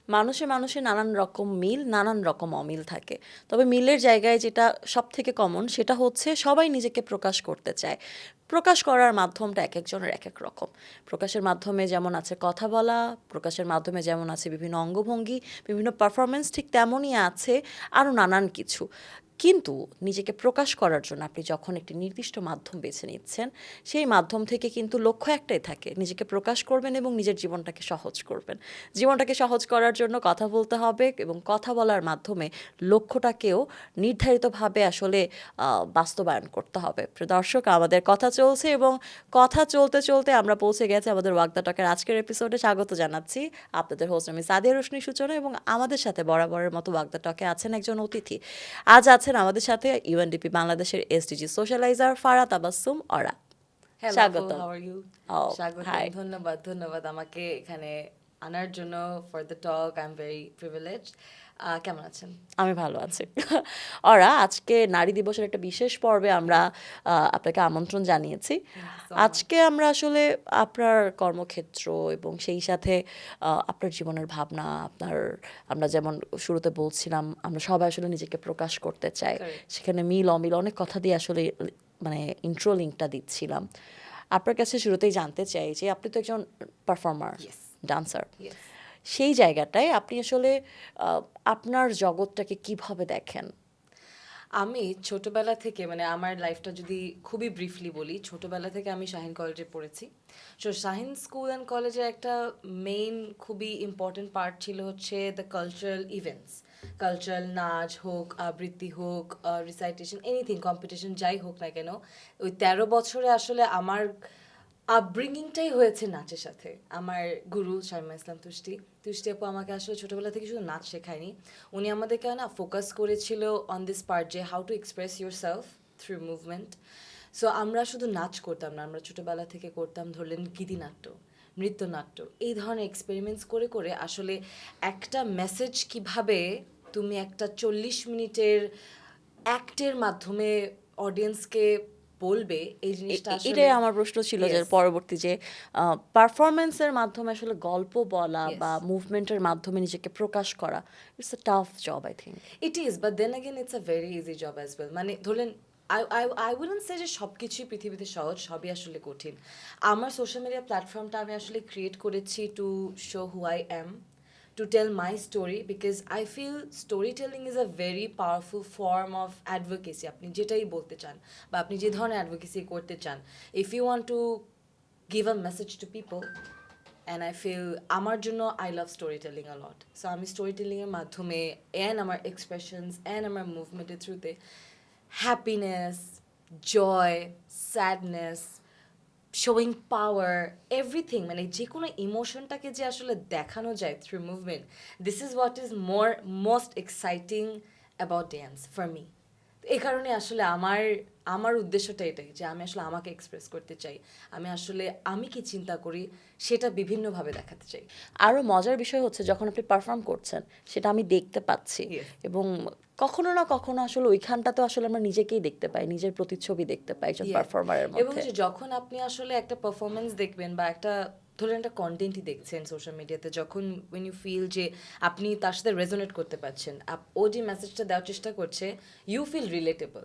মানুষে মানুষে নানান রকম মিল, নানান রকম অমিল থাকে। তবে মিলের জায়গায় যেটা সবথেকে কমন সেটা হচ্ছে সবাই নিজেকে প্রকাশ করতে চায়। প্রকাশ করার মাধ্যমটা একেকজনের একেক রকম। প্রকাশের মাধ্যমে যেমন আছে কথা বলা, প্রকাশের মাধ্যমে যেমন আছে বিভিন্ন অঙ্গভঙ্গি, বিভিন্ন পারফরম্যান্স, ঠিক তেমনই আছে আরও নানান কিছু। কিন্তু নিজেকে প্রকাশ করার জন্য আপনি যখন একটি নির্দিষ্ট মাধ্যম বেছে নিচ্ছেন, সেই মাধ্যম থেকে কিন্তু লক্ষ্য একটাই থাকে, নিজেকে প্রকাশ করবেন এবং নিজের জীবনটাকে সহজ করবেন। জীবনটাকে সহজ করার জন্য কথা বলতে হবে এবং কথা বলার মাধ্যমে লক্ষ্যটাকেও নির্ধারিতভাবে আসলে বাস্তবায়ন করতে হবে। প্রিয় দর্শক, আমাদের কথা চলছে এবং কথা চলতে চলতে আমরা পৌঁছে গেছি আমাদের ওয়াক দ্য টকের আজকের এপিসোডে। স্বাগত জানাচ্ছি আপনাদের হোস্ট আমি সাদিয়া রোশনি সূচনা, এবং আমাদের সাথে বরাবরের মতো ওয়াক দ্য টকে আছেন একজন অতিথি। আজ আছেন আমাদের সাথে ইউএনডিপি বাংলাদেশের এসডিজি সোশ্যালাইজার ফারা তাবাসসুম অরা। হ্যালো আপু, স্বাগতম। How are you? ও স্বাগতম, হাই। ধন্যবাদ আমাকে এখানে আনার জন্য for the talk. I am very privileged. কেমন আছেন? আমি ভালো আছি। অরা, আজকে নারী দিবসের একটা বিশেষ পর্বে আমরা আপনাকে আমন্ত্রণ জানিয়েছি। Thank you so much. আজকে আমরা আসলে আপনার কর্মক্ষেত্র এবং সেই সাথে আপনার জীবনের ভাবনা, আমরা যেমন শুরুতে বলছিলাম আমরা সবাই আসলে নিজেকে প্রকাশ করতে চাই, Correct. সেখানে মিল অমিল অনেক কথা দিয়ে আসলে মানে ইন্ট্রো লিঙ্কটা দিচ্ছিলাম। আপনার কাছে শুরুতেই জানতে চাই যে আপনি তো একজন পারফর্মার, Yes. ডান্সার। Yes. সেই জায়গাটায় আপনি আসলে আপনার জগৎটাকে কিভাবে দেখেন? আমি ছোটবেলা থেকে আমার লাইফটা যদি খুবই ব্রিফলি বলি, ছোটবেলা থেকে আমি শাহিন কলেজে পড়েছি। সো শাহিন স্কুল অ্যান্ড কলেজের একটা মেইন খুবই ইম্পর্টেন্ট পার্ট ছিল হচ্ছে দ্য কালচারাল ইভেন্টস। কালচারাল নাচ হোক, আবৃত্তি হোক, রিসাইটেশন, এনিথিং, কম্পিটিশন যাই হোক না কেন, ওই 13 বছরে আসলে আমার আপব্রিঙ্গিংটাই হয়েছে নাচের সাথে। আমার গুরু শাইমা ইসলাম তুষ্টি আপু আমাকে আসলে ছোটোবেলা থেকে শুধু নাচ শেখায়নি, উনি আমাদেরকে না ফোকাস করেছিল অন দিস পার্ট যে how to express your self through movement. So আমরা শুধু নাচ করতাম না, আমরা ছোটোবেলা থেকে করতাম ধরলেন গীতিনাট্য, নৃত্যনাট্য, এই ধরনের এক্সপেরিমেন্টস করে করে আসলে একটা মেসেজ কিভাবে তুমি একটা 40 মিনিটের অ্যাক্টের মাধ্যমে অডিয়েন্সকে বলবে, এই জিনিসটা আসলে। এটাই আমার প্রশ্ন ছিল যে ইয়েস, পরবর্তী যে পারফরমেন্সের মাধ্যমে আসলে গল্প বলা ইয়েস, বা মুভমেন্টের মাধ্যমে নিজেকে প্রকাশ করা, it's a tough job I think. It is, but then again it's a very easy job as well. ধরলেন আই উডন্ট সে যে সব কিছুই পৃথিবীতে সহজ, সবই আসলে কঠিন। আমার সোশ্যাল মিডিয়া প্ল্যাটফর্মটা আমি আসলে ক্রিয়েট করেছি to show who I am, to tell my story, because I feel storytelling is a very powerful form of advocacy. আপনি যেটাই বলতে চান বা আপনি যে ধরনের অ্যাডভোকেসি করতে চান, if you want to give a message to people, and I feel আমার জন্য I love storytelling a lot. So আমি storytelling এর মাধ্যমে and আমার expressions and আমার মুভমেন্টের থ্রুতে হ্যাপিনেস, জয়, স্যাডনেস, শোয়িং পাওয়ার, এভরিথিং, যে কোনো ইমোশনটাকে যে আসলে দেখানো যায় through movement, this is what is most exciting about dance for me. এই কারণে আসলে আমার আমার উদ্দেশ্যটা এটাই যে আমি আসলে আমাকে এক্সপ্রেস করতে চাই, আমি আসলে আমি কি চিন্তা করি সেটা বিভিন্নভাবে দেখাতে চাই। আরও মজার বিষয় হচ্ছে যখন আপনি পারফর্ম করছেন সেটা আমি দেখতে পাচ্ছি, Yes. এবং কখনো না কখনো আসলে ওইখানটাতে আসলে আমরা নিজেকেই দেখতে পাই, নিজের প্রতিচ্ছবি দেখতে পাই একজন Yeah. পারফর্মারের এবং মধ্যে। যে যখন আপনি আসলে একটা পারফরমেন্স দেখবেন বা একটা ধরেন একটা কন্টেন্টই দেখছেন সোশ্যাল মিডিয়াতে, যখন when you feel যে আপনি তার সাথে রেজোনেট করতে পারছেন, ও যে মেসেজটা দেওয়ার চেষ্টা করছে, you feel relatable,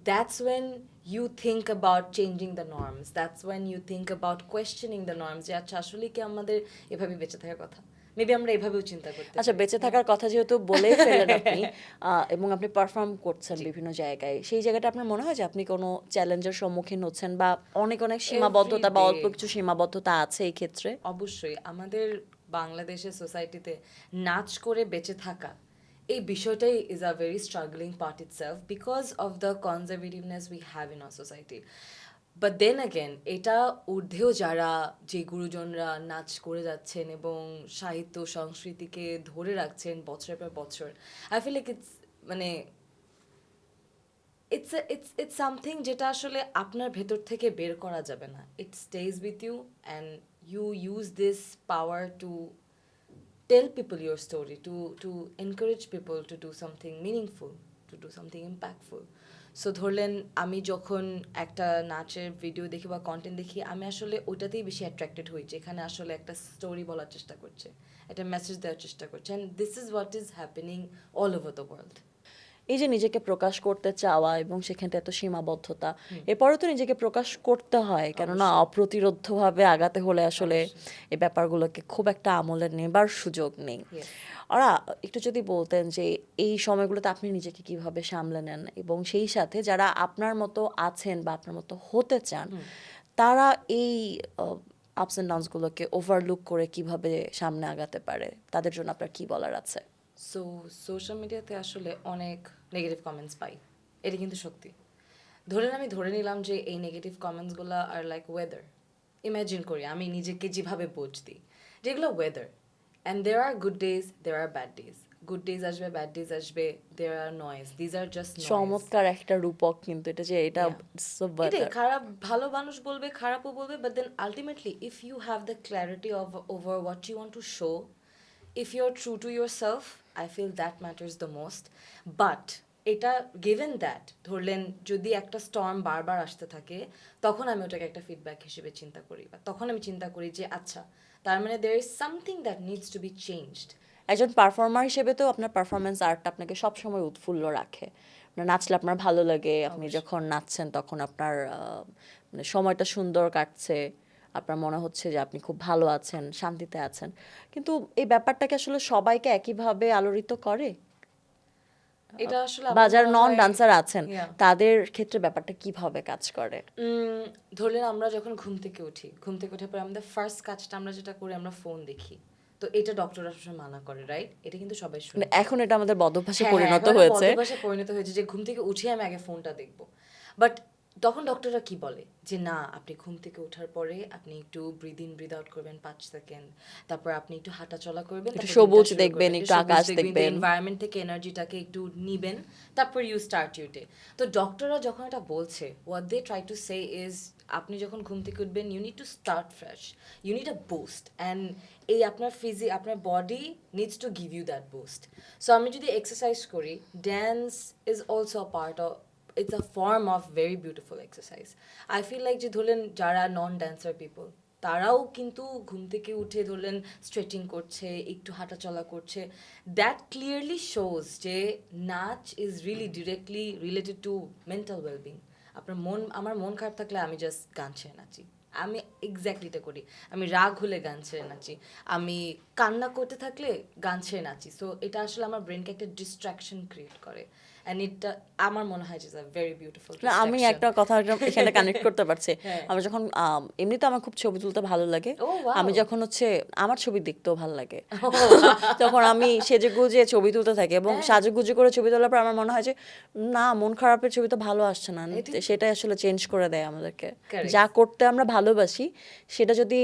that's when you think about changing the norms, that's when you think about questioning the norms, যে আচ্ছা আসলে কি আমাদের এভাবে বেঁচে থাকার কথা, মেবি আমরা এভাবেও চিন্তা করতে আচ্ছা, পারি। বেঁচে থাকার কথা যেহেতু বলেই ফেলেন আপনি, এবং আপনি পারফর্ম করছেন বিভিন্ন জায়গায়, সেই জায়গাটা আপনার মনে হয় যে আপনি কোনো চ্যালেঞ্জের সম্মুখীন হচ্ছেন বা অনেক অনেক সীমাবদ্ধতা বা অল্প Everyday. কিছু সীমাবদ্ধতা আছে এই ক্ষেত্রে? অবশ্যই আমাদের বাংলাদেশের সোসাইটিতে নাচ করে বেঁচে থাকা এই বিষয়টাই is a very struggling part itself, because of the conservativeness we have in our society. But then again এটা ঊর্ধ্বেও যারা যে গুরুজনরা নাচ করে যাচ্ছেন এবং সাহিত্য সংস্কৃতিকে ধরে রাখছেন বছরের পর বছর, I feel like it's it's something যেটা আসলে আপনার ভেতর থেকে বের করা যাবে না। It stays with you and you use this power to tell people your story, to encourage people to do something meaningful, to to do something impactful. So ধরলেন আমি যখন একটা নাচের ভিডিও দেখি বা কন্টেন্ট দেখি, আমি আসলে ওইটাতেই বেশি অ্যাট্রাক্টেড হই, যেখানে আসলে একটা স্টোরি বলার চেষ্টা করছে, একটা মেসেজ দেওয়ার চেষ্টা করছে, and this is what is happening all over the world. এই যে নিজেকে প্রকাশ করতে চাওয়া এবং সেখানটা এত সীমাবদ্ধতা, এরপরেও তো নিজেকে প্রকাশ করতে হয়, কেননা অপ্রতিরোধ্যভাবে আগাতে হলে আসলে এই ব্যাপারগুলোকে খুব একটা আমলে নেবার সুযোগ নেই। ওরা একটু যদি বলতেন যে এই সময়গুলোতে আপনি নিজেকে কিভাবে সামলে নেন, এবং সেই সাথে যারা আপনার মতো আছেন বা আপনার মতো হতে চান, তারা এই আপস অ্যান্ড ডাউনসগুলোকে ওভারলুক করে কিভাবে সামনে আগাতে পারে, তাদের জন্য আপনার কি বলার আছে? সো সোশ্যাল মিডিয়াতে আসলে অনেক নেগেটিভ কমেন্টস পাই, এটা কিন্তু সত্যি। আমি ধরে নিলাম যে এই নেগেটিভ কমেন্টসগুলো আর লাইক ওয়েদার। ইমাজিন করি আমি নিজেকে যেভাবে বুঝতি, যেগুলো weather, and there are good days, there are bad days. Good days আসবে, ব্যাড ডেজ আসবে, there are noise, these are just noise. চমৎকার একটা রূপক কিন্তু এটা, যে এটা এটাই, খারাপ ভালো মানুষ বলবে, খারাপও বলবে, but then ultimately if you have the clarity of over what you want to show, if you're true to yourself, I feel that matters the most. But এটা given that ধরলেন যদি একটা স্টর্ম বারবার আসতে থাকে, তখন আমি ওটাকে একটা ফিডব্যাক হিসেবে চিন্তা করি, বা তখন আমি চিন্তা করি যে আচ্ছা, তার মানে there is something that needs to be changed. একজন পারফর্মার হিসেবে তো আপনার পারফরমেন্স আর্টটা আপনাকে সবসময় উৎফুল্ল রাখে। আপনার নাচলে আপনার ভালো লাগে, আপনি যখন নাচছেন তখন আপনার মানে সময়টা সুন্দর কাটছে, আপনার মনে হচ্ছে যে আপনি খুব ভালো আছেন, শান্তিতে আছেন। কিন্তু এই ব্যাপারটাকে আসলে সবাইকে একইভাবে আলোড়িত করে, এটা আসলে বা আমার যারা মনে নন হয়- ডান্সার আছেন Yeah. তাদের ক্ষেত্রে ব্যাপারটা কিভাবে কাজ করে? ধরলেন আমরা যখন ঘুম থেকে উঠি, ঘুম থেকে উঠে পরে আমাদের ফার্স্ট কাজটা আমরা যেটা করি, আমরা ফোন দেখি। তো এটা ডক্টররা সবসময় মানা করে, রাইট? এটা কিন্তু সবাই শুনে। মানে এখন এটা আমাদের বদভ্যাসে হ্যাঁ, পরিণত এখন হয়েছে। বদভ্যাসে পরিণত হয়েছে যে ঘুম থেকে উঠে আমি আগে ফোনটা দেখবো। বাট তখন ডক্টররা কি বলে যে না, আপনি ঘুম থেকে ওঠার পরে আপনি একটু ব্রিদ ইন ব্রিদ আউট করবেন 5 সেকেন্ড, তারপর আপনি একটু হাঁটা চলা করবেন, একটু তারপর সবুজ দিনটা শুরু দেখবেন, করবেন, একটু আকাশ দেখবেন, এনভায়রনমেন্ট থেকে এনার্জিটাকে একটু নিবেন, তারপর ইউ স্টার্ট ইউর ডে। তো ডক্টররা যখন এটা বলছে, what they try to say is আপনি যখন ঘুম থেকে উঠবেন, you need to start fresh, you need a boost, and এই আপনার আপনার body needs to give you that boost. So আমি যদি এক্সারসাইজ করি, dance is also a part of, it's a form of very beautiful exercise. I feel like যে ধরলেন যারা নন dancer people, তারাও কিন্তু ঘুম থেকে উঠে ধরলেন স্ট্রেচিং করছে, একটু হাঁটা চলা করছে। দ্যাট ক্লিয়ারলি শোজ যে নাচ is really directly related to mental wellbeing. আমার মন খারাপ থাকলে আমি জাস্ট গান ছেড়ে নাচি, আমি এক্স্যাক্টলি এটা করি। আমি রাগ হলে গান ছেড়ে নাচি, আমি কান্না করতে থাকলে গান ছেড়ে নাচি। সো এটা আসলে আমার ব্রেনকে একটা ডিস্ট্রাকশন ক্রিয়েট করে, অ্যান্ড এটা আমার মনে হয় যে ভেরি বিউটিফুল। না, আমি একটা কথা এখানে কানেক্ট করতে পারছি। হ্যাঁ। আমি যখন এমনিতে আমার খুব ছবি তুলতে ভালো লাগে, Oh, wow. আমি যখন হচ্ছে আমার ছবি দেখতেও ভালো লাগে, তখন আমি সেজে গুজে ছবি তুলতে থাকি, এবং সাজে গুজে করে ছবি তোলার পর আমার মনে হয় যে না, মন খারাপের ছবি তো ভালো আসছে না, সেটাই আসলে চেঞ্জ করে দেয় আমাদেরকে। Correct. যা করতে আমরা ভালোবাসি সেটা যদি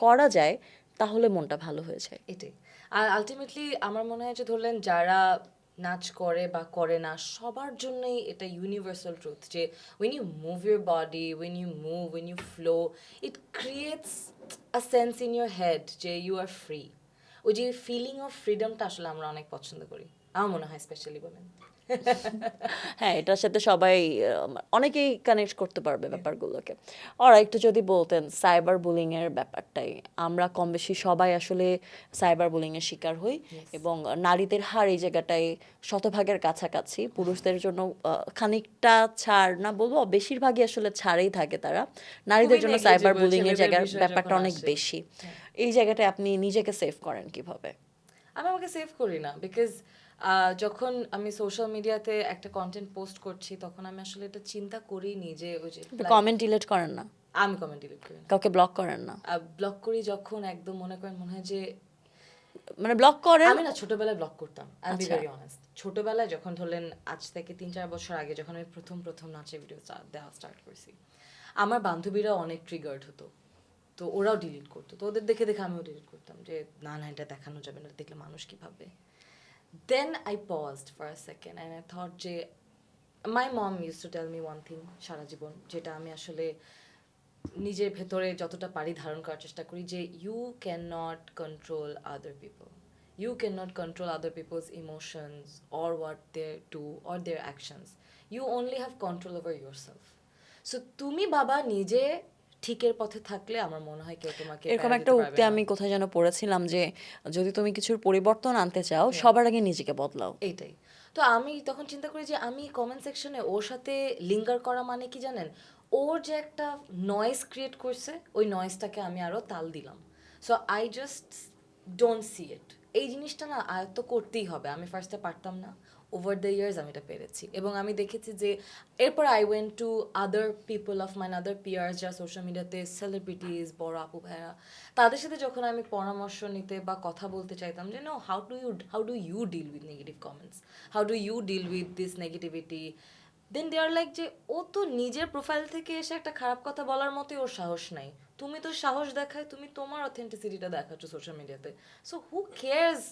করা যায় তাহলে মনটা ভালো হয়ে যায়। এটাই। আর আলটিমেটলি আমার মনে হয় যে ধরলেন যারা নাচ করে বা করে না, সবার জন্যই এটা ইউনিভার্সাল ট্রুথ যে when you move your body, when you flow, it creates a sense in your head যে you are free. ওই যে ফিলিং অফ ফ্রিডমটা আসলে আমরা অনেক পছন্দ করি, আমার মনে হয় স্পেশালি বলেন। হ্যাঁ, এটার সাথে সবাই অনেকেই কানেক্ট করতে পারবে ব্যাপারগুলোকে। আর একটু যদি বলতেন সাইবার বুলিং এর ব্যাপারটাই, আমরা কম বেশি সবাই আসলে সাইবার বুলিং এর শিকার হই, এবং নারীদের হার এই জায়গাটায় শতভাগের কাছাকাছি, পুরুষদের জন্য খানিকটা ছাড় না বলবো, বেশিরভাগই আসলে ছাড়েই থাকে তারা। নারীদের জন্য সাইবার বুলিং এর জায়গার ব্যাপারটা অনেক বেশি। এই জায়গাটায় আপনি নিজেকে সেভ করেন কিভাবে? আমি আমাকে সেভ করি না, বিকজ যখন আমি সোশ্যাল মিডিয়াতে একটা কন্টেন্ট পোস্ট করছি, তখন আমি আসলে এটা চিন্তা করিনি যে ওই যে কমেন্ট ডিলিট করেন না? আমি কমেন্ট ডিলিট করি না। কাউকে ব্লক করেন না? ব্লক করি যখন একদম মনে হয় যে মানে ব্লক করেন? আমি না ছোটবেলায় ব্লক করতাম, আই বি ভেরি অনেস্ট। ছোটবেলায় যখন ধরলেন আজ থেকে 3-4 বছর আগে যখন আমি প্রথম নাচের ভিডিও দেওয়া স্টার্ট করছি, আমার বান্ধবীরা অনেক ট্রিগার্ড হতো, তো ওরাও ডিলিট করতো। তো ওদের দেখে দেখে আমিও ডিলিট করতাম যে না না, এটা দেখানো যাবে না, দেখলে মানুষ কি ভাববে। Then I paused for a second and I thought যে my mom used to tell me one thing সারা জীবন, যেটা আমি আসলে নিজের ভেতরে যতটা পারি ধারণ করার চেষ্টা করি, যে you cannot control other people, You cannot control other people's emotions or what they do or their actions. You only have control over yourself. So তুমি বাবা নিজে ঠিকের পথে থাকলে আমার মনে হয় কেউ তোমাকে এরকম প্যারা একটা দিতে পারবে উক্তি না। আমি কোথায় যেন পড়েছিলাম যে যদি তুমি কিছুর পরিবর্তন আনতে চাও সবার আগে নিজেকে বদলাও। এইটাই। তো আমি তখন চিন্তা করি যে আমি কমেন্ট সেকশনে ওর সাথে লিঙ্গার করা মানে কি জানেন, ওর যে একটা নয়েজ ক্রিয়েট করছে ওই নয়েজটাকে আমি আরো তাল দিলাম। So I just don't see it. এই জিনিসটা না আয়ত্ত করতেই হবে। আমি ফার্স্টে পারতাম না, ওভার দ্য ইয়ার্স আমি এটা পেরেছি এবং আমি দেখেছি যে এরপর I went to other people of mine other peers যারা সোশ্যাল মিডিয়াতে সেলিব্রিটিজ বড় আপু ভাইয়া, তাদের সাথে যখন আমি পরামর্শ নিতে বা কথা বলতে চাইতাম যে no how do you deal with negative comments, how do you deal with this negativity, then they are like যে ও তো নিজের প্রোফাইল থেকে এসে একটা খারাপ কথা বলার মতোই ওর সাহস নাই, তুমি তো সাহস দেখায় তুমি তোমার অথেন্টিসিটিটা দেখাচ্ছ সোশ্যাল মিডিয়াতে, সো হু কেয়ার্স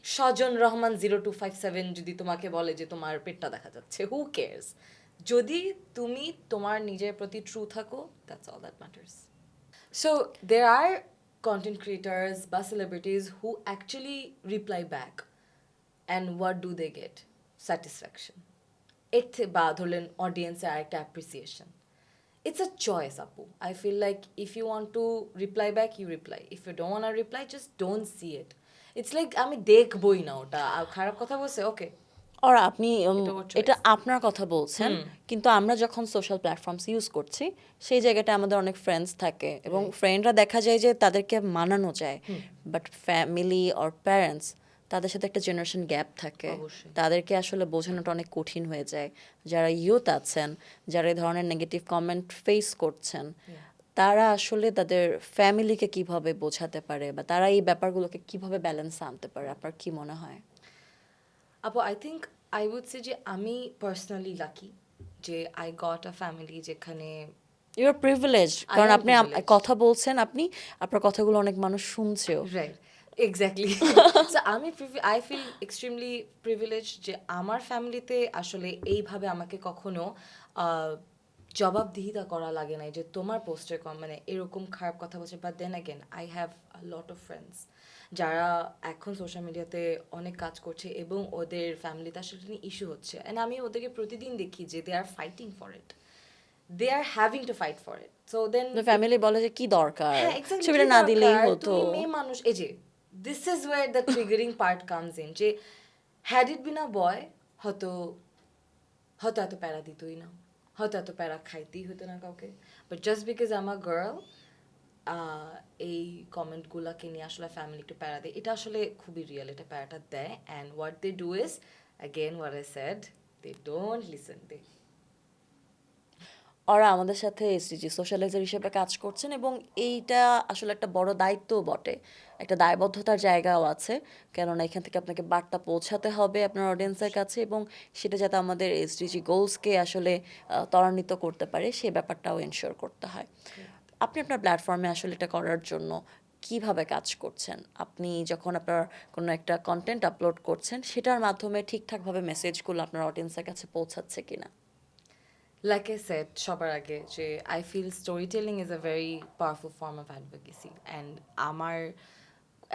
সজন রহমান 0257 যদি তোমাকে বলে যে তোমার পেটটা দেখা যাচ্ছে, হু কেয়ার্স? যদি তুমি তোমার নিজের প্রতি ট্রু থাকো, that's all that matters. So there are content creators বা celebrities who actually reply back, and what do they get? Satisfaction. এর বা ধরলেন অডিয়েন্সের আরেকটা appreciation. It's a choice, Apu. I feel like if you want to reply back, you reply. If you don't want to reply, just don't see it. It's like আমি দেখবই না ওটা, আর খারাপ কথা বলছে ওকে, আর আপনি এটা ওর এটা choice. আপনার কথা বলছেন, কিন্তু আমরা যখন সোশ্যাল প্ল্যাটফর্মস ইউজ করছি সেই জায়গাটা আমাদের অনেক ফ্রেন্ডস থাকে এবং ফ্রেন্ডরা দেখা যায় যে তাদেরকে মানানো যায়, বাট ফ্যামিলি অর প্যারেন্টস তাদের সাথে একটা জেনারেশন গ্যাপ থাকে, অবশ্যই। তাদেরকে আসলে বোঝানোটা অনেক কঠিন হয়ে যায়। যারা ইউথ আছেন, যারা এই ধরনের নেগেটিভ কমেন্ট ফেস করছেন, তারা আসলে তাদের ফ্যামিলিকে কিভাবে বোঝাতে পারে বা তারা এই ব্যাপারগুলোকে কিভাবে ব্যালেন্সে আনতে পারে, আপনার কি মনে হয়? আপু I think I would say যে আমি পার্সোনালি লাকি যে আই গট আ ফ্যামিলি যেখানে ইউর প্রিভিলেজ, I কারণ am আপনি privileged. কথা বলছেন, আপনি আপনার কথাগুলো অনেক মানুষ শুনছেও। Right, exactly. সো আমি আই ফিল এক্সট্রিমলি প্রিভিলেজ যে আমার ফ্যামিলিতে আসলে এইভাবে আমাকে কখনো জবাবদিহিতা করা লাগে নাই যে তোমার পোস্টের মানে এরকম খারাপ কথা বলছে। But then again I have a lot of friends যারা এখন সোশ্যাল মিডিয়াতে অনেক কাজ করছে এবং ওদের ফ্যামিলিতে আসলে নিয়ে ইস্যু হচ্ছে, অ্যান্ড আমি ওদেরকে প্রতিদিন দেখি যে they are fighting for it, they are having to fight for it. So then family বলে যে কি দরকার, হ্যাঁ এক্স্যাক্টলি, ছবিটা না দিলেই হতো। তুমি মেয়ে মানুষ, এই যে this is wire the triggering part comes in, যে হ্যাড ইট বিন আ বয় হয়তো হয়তো এত প্যারা দিতই না, হয়তো এত প্যারা খাইতেই হতো না কাউকে, but just because I am a girl এই কমেন্টগুলোকে নিয়ে আসলে ফ্যামিলি একটু প্যারা দেয়, এটা আসলে খুবই রিয়েল, এটা প্যারাটা দেয়। And what they do is, again what I said, they don't listen, they ওরা আমাদের সাথে এসডিজি সোশ্যালাইজার হিসেবে কাজ করছেন এবং এইটা আসলে একটা বড় দায়িত্বও বটে, একটা দায়বদ্ধতার জায়গাও আছে, কেননা এখান থেকে আপনাকে বার্তা পৌঁছাতে হবে আপনার অডিয়েন্সের কাছে এবং সেটা যাতে আমাদের এসডিজি গোলসকে আসলে ত্বরান্বিত করতে পারে সেই ব্যাপারটাও এনশিওর করতে হয়। আপনি আপনার প্ল্যাটফর্মে আসলে এটা করার জন্য কিভাবে কাজ করছেন? আপনি যখন আপনার কোনো একটা কন্টেন্ট আপলোড করছেন সেটার মাধ্যমে ঠিকঠাকভাবে মেসেজগুলো আপনার অডিয়েন্সের কাছে পৌঁছাচ্ছে কিনা? Like I said, সবার আগে যে I feel storytelling is a very powerful form of advocacy, and আমার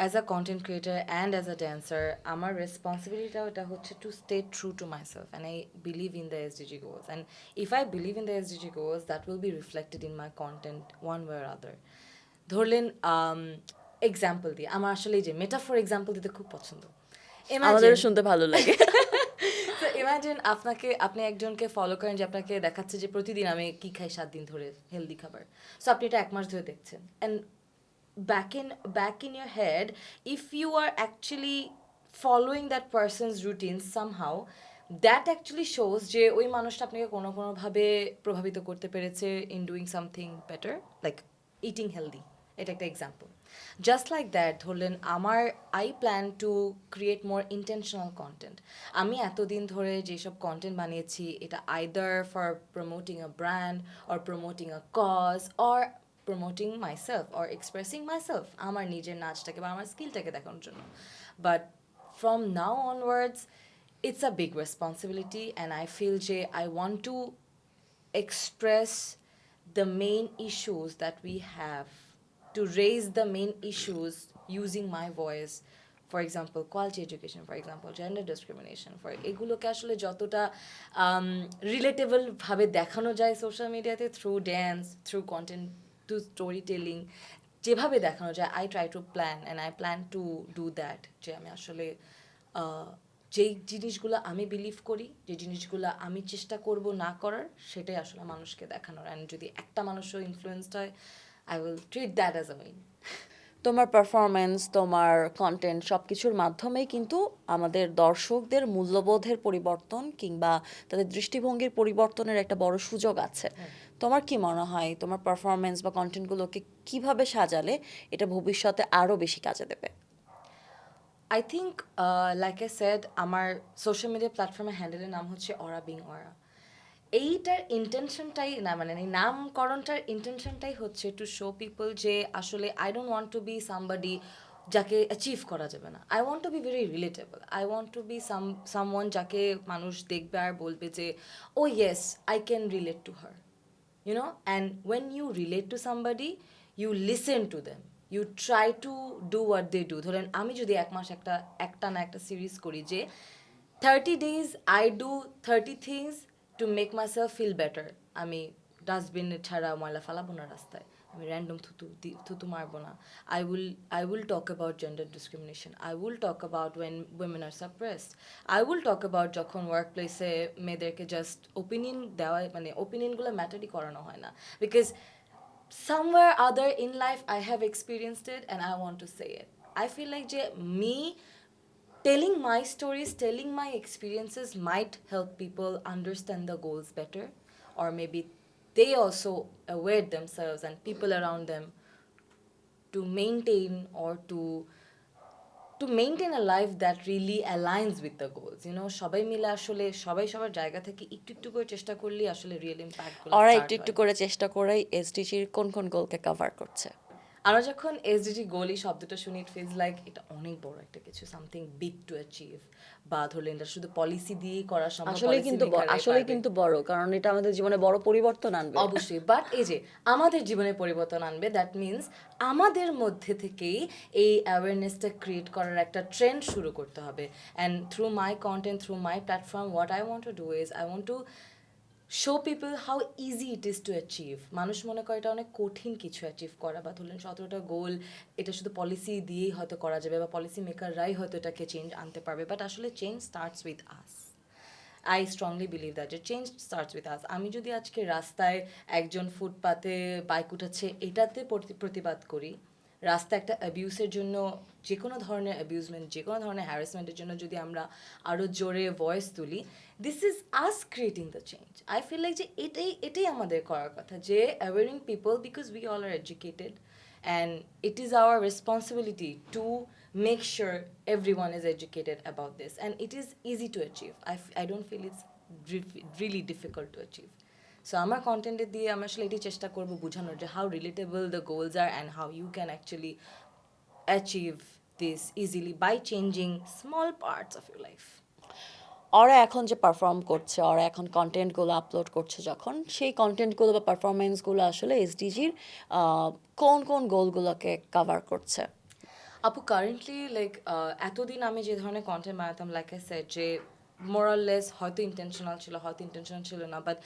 as a content creator and as a dancer আমার responsibility ওটা হচ্ছে to stay true to myself, and I believe in the SDG goals, and if I believe in the SDG goals that will be reflected in my content one way or other. ধরলেন example দিয়ে, আমার আসলে এই যে metaphor example দিতে খুব পছন্দ। আমাদেরও শুনতে ভালো লাগে। তো ইমাজিন আপনি একজনকে ফলো করেন যে আপনাকে দেখাচ্ছে যে প্রতিদিন আমি কি খাই 7 দিন ধরে হেলদি খাবার, সো আপনি এটা 1 মাস ধরে দেখছেন, and back in your head, if you are actually following that person's routine somehow, that actually shows যে ওই মানুষটা আপনাকে কোনোভাবে প্রভাবিত করতে পেরেছে in doing something better, like eating healthy. এটা একটা এক্সাম্পল। জাস্ট লাইক দ্যাট ধরলেন আমার I plan to create more intentional content. আমি এতদিন ধরে যেসব কন্টেন্ট বানিয়েছি এটা either for promoting a brand or promoting a cause or promoting myself or expressing myself, আমার নিজের নাচটাকে বা আমার স্কিলটাকে দেখানোর জন্য। But from now onwards it's a big responsibility, and I feel যে I want to express the main issues that we have, to raise the main issues using my voice for example quality education, for example gender discrimination, for এগুলোকে আসলে যতটা রিলেটেবলভাবে দেখানো যায় social মিডিয়াতে through dance, through content, to story telling, যেভাবে দেখানো যায়, I try to plan and I plan to do that, যে আমি আসলে যেই জিনিসগুলো আমি বিলিভ করি, যে জিনিসগুলো আমি চেষ্টা করব না করার, সেটাই আসলে মানুষকে দেখানোর। অ্যান্ড যদি একটা মানুষও ইনফ্লুয়েসড হয়, I will treat that as a win. তোমার পারফরমেন্স, তোমার কন্টেন্ট সব কিছুর মাধ্যমেই কিন্তু আমাদের দর্শকদের মূল্যবোধের পরিবর্তন কিংবা তাদের দৃষ্টিভঙ্গির পরিবর্তনের একটা বড় সুযোগ আছে। তোমার কি মনে হয় তোমার পারফরমেন্স বা কন্টেন্টগুলোকে কিভাবে সাজালে এটা ভবিষ্যতে আরও বেশি কাজে দেবে? I think like I said, আমার সোশ্যাল মিডিয়া প্ল্যাটফর্মের হ্যান্ডেলের নাম হচ্ছে অরা বিং অরা। এইটার ইন্টেনশনটাই না, মানে এই নামকরণটার ইন্টেনশনটাই হচ্ছে টু শো পিপল যে আসলে I don't want to be somebody যাকে অ্যাচিভ করা যাবে না। I want to be very relatable. I want to be someone যাকে মানুষ দেখবে আর বলবে যে oh yes, I can relate to her, you know. And when you relate to somebody, you listen to them, you try to do what they do. ধরেন আমি যদি এক মাস একটা না একটা সিরিজ করি যে 30 days I do 30 things to make myself feel better, আমি ডাস্টবিন ছাড়া ময়লা ফালাবো না রাস্তায়, আমি র্যান্ডম থুতু মারবো না, I will talk about gender discrimination, I will talk about when women are suppressed, I will talk about যখন ওয়ার্ক প্লেসে মেয়েদেরকে জাস্ট ওপিনিয়ন দেওয়া, মানে ওপিনিয়নগুলো ম্যাটারই করানো হয় না, because somewhere other in life I have experienced it and I want to say it. I feel like যে me telling my stories, telling my experiences might help people understand the goals better, or maybe they also aware themselves and people around them to maintain, or to maintain a life that really aligns with the goals. You know, সবাই মিলে আসলে সবাই সবার জায়গা থেকে একটু একটু করে চেষ্টা করলেই আসলে রিয়েল ইম্প্যাক্টগুলো ওরা স্টার্ট একটু একটু হয়। করে চেষ্টা করেই এসডিজির কোন কোন গোলকে কভার করছে? আমরা যখন এসডিজি গোল এই শব্দটা শুনি, ইট ফিলস লাইক এটা অনেক বড় একটা কিছু, সামথিং বিগ টু অ্যাচিভ, বা ধরলেন এটা শুধু পলিসি দিয়েই করা সম্ভব, আসলেই পলিসি কিন্তু মেকাররাই আসলেই পারবে। কিন্তু বড়, কারণ এটা আমাদের জীবনে বড় পরিবর্তন আনবে। অবশ্যই, বাট এই যে আমাদের জীবনে পরিবর্তন আনবে, দ্যাট মিনস আমাদের মধ্যে থেকেই এই অ্যাওয়ারনেসটা ক্রিয়েট করার একটা ট্রেন্ড শুরু করতে হবে। And through my content, through my platform, what I want to do is I want to show people how easy it is to achieve. মানুষ মনে করে এটা অনেক কঠিন কিছু অ্যাচিভ করা, বা ধরলেন 17টা গোল এটা শুধু পলিসি দিয়েই হয়তো করা যাবে, বা পলিসি মেকাররাই হয়তো এটাকে চেঞ্জ আনতে পারবে, বাট আসলে change starts with us. I strongly believe that যে চেঞ্জ স্টার্টস উইথ আস। আমি যদি আজকে রাস্তায় একজন ফুটপাতে বাইক উঠাচ্ছে এটাতে প্রতিবাদ করি, রাস্তায় একটা অ্যাবিউসের জন্য, যে কোনো ধরনের অ্যাবিউজমেন্ট, যে কোনো ধরনের হ্যারাসমেন্টের জন্য যদি আমরা আরও জোরে ভয়েস তুলি, this is us creating the change. I feel like যে এটাই আমাদের করার কথা, যে awaring people, because we all are educated and it is our responsibility to make sure everyone is educated about this, and it is easy to achieve. I don't feel it's really difficult to achieve. So আমার কন্টেন্টে দিয়ে আমি আসলে এটি চেষ্টা করব বোঝানোর যে how relatable the goals are and how you can actually achieve this easily by changing small parts of your life. ওরা এখন যে পারফর্ম করছে, ওরা এখন কন্টেন্টগুলো আপলোড করছে, যখন সেই কন্টেন্টগুলো বা পারফরমেন্সগুলো আসলে এসডিজির কোন কোন গোলগুলোকে কভার করছে? আপু কারেন্টলি লাইক এতদিন আমি যে ধরনের কন্টেন্ট বানাতাম, লাইক আই সেড যে মোরাললেস, হয়তো ইন্টেনশনাল ছিল, হয়তো ইন্টেনশনাল ছিল না, বাট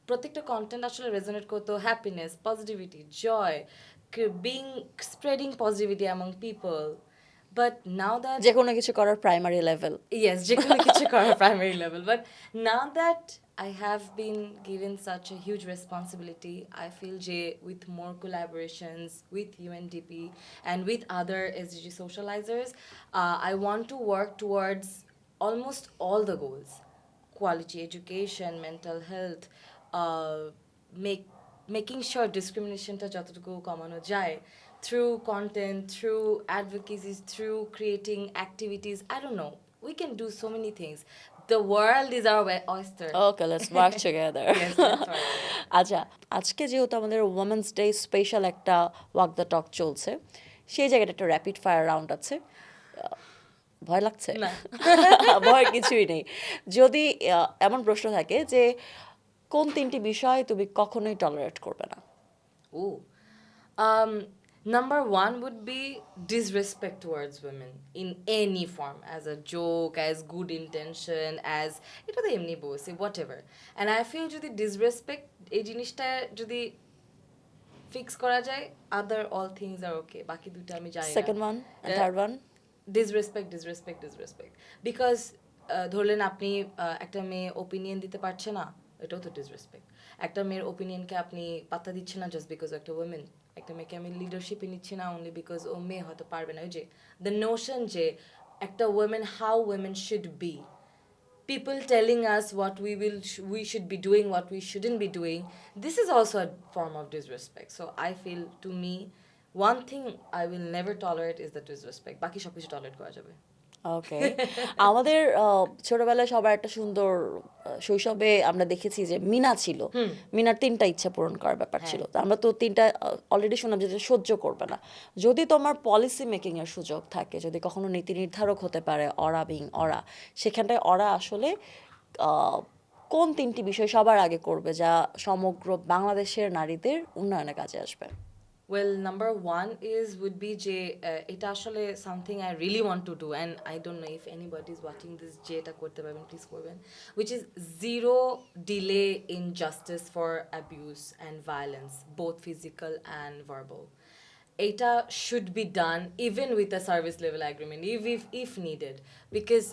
প্রত্যেকটা কন্টেন্ট আসলে রেজোনেট করতো happiness, positivity, joy, being, spreading positivity among people. But now that যে কোনো কিছু করার প্রাইমারি লেভেল। yes, যে কোনো কিছু করার primary level, but now that I have been given such a huge responsibility, I feel যে with more collaborations with UNDP and with other SDG socializers, I want to work towards almost all the goals: quality education, mental health, uh, making sure discriminationটা যতটুকু কমানো যায় through content, through advocacies, through creating activities. I don't know. We can do so many things. The world is our oyster. Okay, let's work together. Yes, let's work together. আচ্ছা, আজকে যেহেতু আমাদের women's day special একটা walk the talk চলছে, সেই জায়গাটা একটা rapid fire round আছে। ভয় লাগছে? না। ভয় কিছুই নেই। যদি এমন প্রশ্ন থাকে যে কোন 3টি বিষয় তুমি কখনোই টলারেট করবে না? Ooh. Um, Number one would be disrespect towards women in any form, as a joke, as good intention, as এটা তো এমনি বলছি whatever. And I feel যদি disrespect এই জিনিসটা যদি ফিক্স করা যায়, other all things are okay. বাকি দুটো আমি জানি না। Second one and third one? Disrespect because ধরলেন আপনি একটা মেয়ে ওপিনিয়ন দিতে পারছে না, এটাও তো ডিসরেসপেক্ট। একটা মেয়ের ওপিনিয়নকে আপনি পাত্তা দিচ্ছেন না জাস্ট বিকজ একটা ওমেন। একটা মেয়েকে আমি লিডারশিপে নিচ্ছি না অনলি বিকজ ও মেয়ে হয়তো পারবে না। ওই যে দ্য নোশন যে একটা women, how women should be, people telling us what we should be doing, what we shouldn't be doing, this is also a form of disrespect. So I feel, to me, one thing I will never tolerate is the disrespect. বাকি সব কিছু tolerate করা যাবে। ওকে। আমাদের ছোটবেলায় সবার একটা সুন্দর শৈশবে আমরা দেখেছি যে মিনা ছিল, মিনার 3টা ইচ্ছা পূরণ করার ব্যাপার ছিল। তো আমরা তো 3টা অলরেডি শুনলাম যে সহ্য করবে না। যদি তোমার পলিসি মেকিং এর সুযোগ থাকে, যদি কখনো নীতি নির্ধারক হতে পারে অরা বিং অরা, সেখানটায় অরা আসলে কোন 3টি বিষয় সবার আগে করবে যা সমগ্র বাংলাদেশের নারীদের উন্নয়নে কাজে আসবে? Well, number one would be যে এটা আসলে something I really want to do, and I don't know if anybody is watching this যে এটা করতে পারবেন please করবেন, which is zero delay in justice for abuse and violence, both physical and verbal. এটা should be done even with a service level agreement if needed, because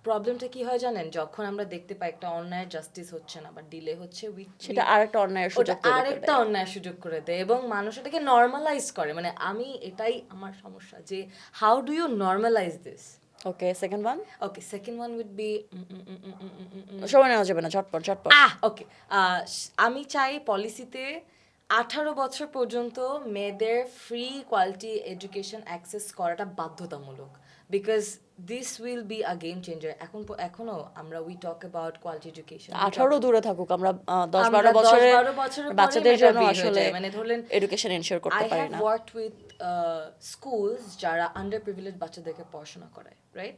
প্রবলেমটা কি হয় জানেন, যখন আমরা দেখতে পাই একটা অন্যায়ের জাস্টিস হচ্ছে না বা ডিলে হচ্ছে, সেটা আরেকটা অন্যায়ের সুযোগ তৈরি করে আরেকটা দেয়। অন্যায় সুযোগ করে দেয় এবং মানুষ এটাকে নর্মালাইজ করে। মানে আমি এটাই আমার সমস্যা যে how do you normalise this. Okay, second one? Okay, second one would be সময় নেওয়া যাবে না, ঝটপট ঝটপট। ওকে, আমি চাই পলিসিতে 18 বছর পর্যন্ত মেয়েদের ফ্রি কোয়ালিটি এডুকেশন অ্যাক্সেস করাটা বাধ্যতামূলক, because this will be a game changer. এখনো আমরা we talk about quality education, 18 দূরে থাকুক, আমরা 10-12 আমরা 10-12 বছরের বাচ্চাদের পরে জন্য মেয়েটা বের হয়ে আসলে যায়। মানে ধরলেন এডুকেশন এনশিওর করতে I পারি have না। worked with schools যারা underprivileged বাচ্চাদেরকে পড়াশোনা করায়, right?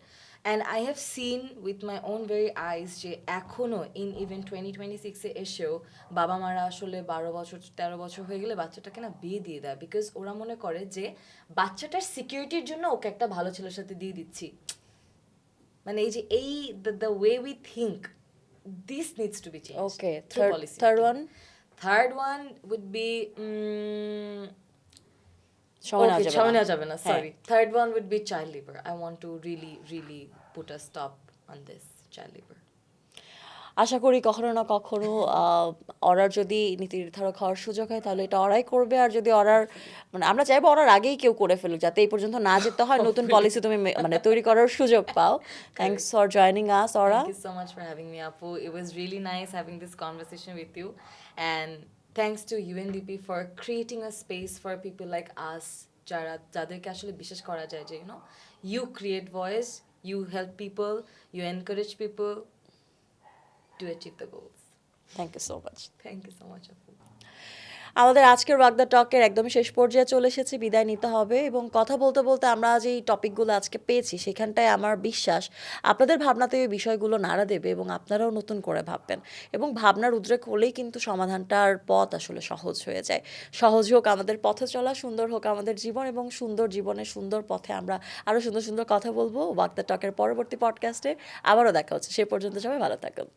And I have seen with my own very eyes যে এখনো in even 2026 এ এসেও বাবা মারা আসলে 12 বছর 13 বছর হয়ে গেলে বাচ্চাটাকে না বিয়ে দিয়ে দেয়, বিকজ ওরা মনে করে যে বাচ্চাটার সিকিউরিটির জন্য ওকে একটা ভালো ছেলের সাথে দিয়ে দিচ্ছি। মানে এই যে the way we think, this needs to be changed. Okay, through policy. Third one? Third one would be সময় নেওয়া okay, যাবে সময় না। নেওয়া যাবে না, হ্যাঁ। sorry. Third one would be child labor. I want to really put a stop on this child labor. আশা করি কখনো না কখনো অরার যদি নীতি নির্ধারক হওয়ার সুযোগ হয় তাহলে এটা অরাই করবে। আর যদি অরার মানে আমরা চাইবো অরার আগেই কেউ করে ফেলুক, যাতে এই পর্যন্ত না যেতে হয়, নতুন পলিসি তুমি মানে তৈরি করার সুযোগ পাও। Thanks for joining us aura. Thank you so much for having me, Apu. It was really nice having this conversation with you, and thanks to UNDP for creating a space for people like us যাদেরকে আসলে বিশ্বাস করা যায় যে you create voice, you help people, you encourage people to achieve the goals. Thank you so much. Thank you so much, Apu. আমাদের আজকের ওয়াকদা টকের একদম শেষ পর্যায়ে চলে এসেছি, বিদায় নিতে হবে। এবং কথা বলতে বলতে আমরা যে টপিকগুলো আজকে পেয়েছি সেখানটায় আমার বিশ্বাস আপনাদের ভাবনাতে এই বিষয়গুলো নাড়া দেবে এবং আপনারাও নতুন করে ভাববেন, এবং ভাবনার উদ্রেক হলেই কিন্তু সমাধানটার পথ আসলে সহজ হয়ে যায়। সহজ হোক আমাদের পথে চলা, সুন্দর হোক আমাদের জীবন, এবং সুন্দর জীবনে সুন্দর পথে আমরা আরও সুন্দর সুন্দর কথা বলবো ওয়াকদা টকের পরবর্তী পডকাস্টে। আবারও দেখা হচ্ছে, সে পর্যন্ত সবাই ভালো থাকুন।